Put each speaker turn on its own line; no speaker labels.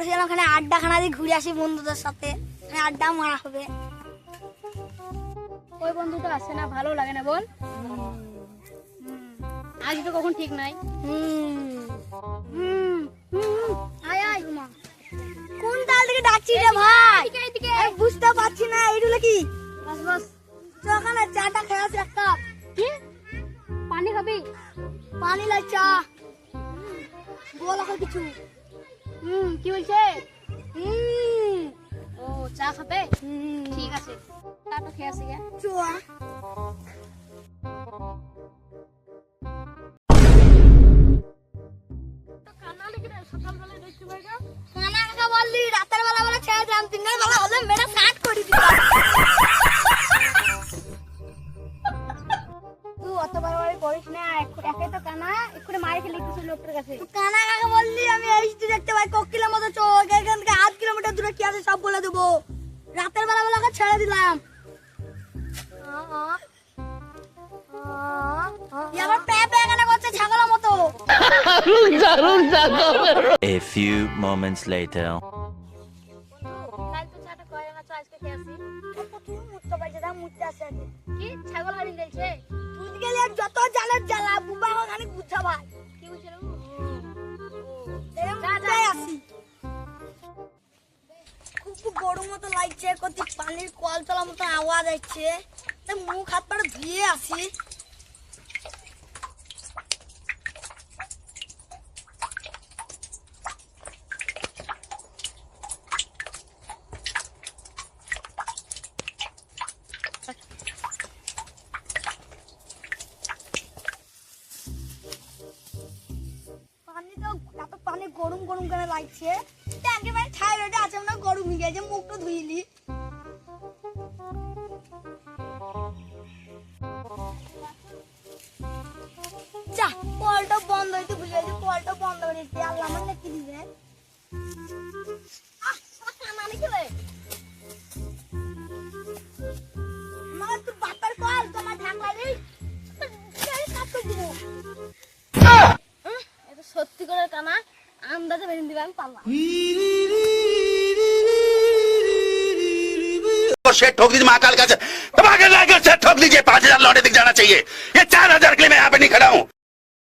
বলেছিলাম ওখানে আড্ডা খানা দিয়ে ঘুরে আসি বন্ধুদের সাথে, আড্ডা মারা হবে।
ওই বন্ধুটা আসে না, ভালো লাগে না বল। আজ তো কখন ঠিক নাই।
আয় আয় কোন তাল থেকে ডাকছি রে ভাই? আমি বুঝতে পারছি না এইগুলো কি।
বস বস,
ওখানে চাটা খেয়ে আসি এক কাপ।
কি পানি খাবি?
পানি লাই চা বল এখন কিছু।
কি বলছে? ও চা খাবে, ঠিক আছে চাটা খেয়ে আসি গে।
চুয়া কানা কাকা বললি রাতের বেলা বলে ছেড়ে দিলাম, দিনের বেলা হলে মেয়েটা সাট করে দিতাম।
তুই অত বাড়াবাড়ি করিস না, একে তো কানা এক্ষুনি মারি খেলে কিছু লোকটার কাছে।
কানা কাকা বললি আমি এইচডি দেখতে পাই কোকিলের মতো চোখ, এখান থেকে 8 কিলোমিটার দূরে কি আছে সব বলে দেবো। রাতের বেলা বেলা ছেড়ে দিলাম। এবার পে পে কানা করছে ছাগলের মতো।
A few moments later.
কাল তো চাটা কয় না, আজকে খেয়ে আসি।
তুই মুততে পারছিস না, মুততে আসে আগে।
কি ছাগল হারিয়ে গেছে?
তুই গেলে যত জানের জ্বালা বুবা খানিক বুঝা ভাই।
কি বলছিল?
আসি খুব গরম মতো লাগছে, কত পানির কল চলা মতো আওয়াজ আসছে, মুখ হাত পা ধুয়ে আসি। পানি তো এত পানি গরম গরম করে লাগছে, ট্যাঙ্কে মানে ঠাইরটা আছে না, গরম হয়ে গেছে, মুখটা ধুইলি। যা কলটা বন্ধ হইতে ভুলে গেছি, কলটা বন্ধ করে দিতে আল্লাহ আমার নাকি দিবে। আমার তো বাতার কল তোমার ঢাকলা নেই,
এটা সত্যি করে কানা, আন্দাজে বেরিয়ে দিবে, আমি পারলাম।
शेठ ठोक दीजिए महाकाल का ठोक दीजिए 5,000 लौटे दिख जाना चाहिए। ये 4,000 के लिए मैं यहाँ पे नहीं खड़ा हूँ।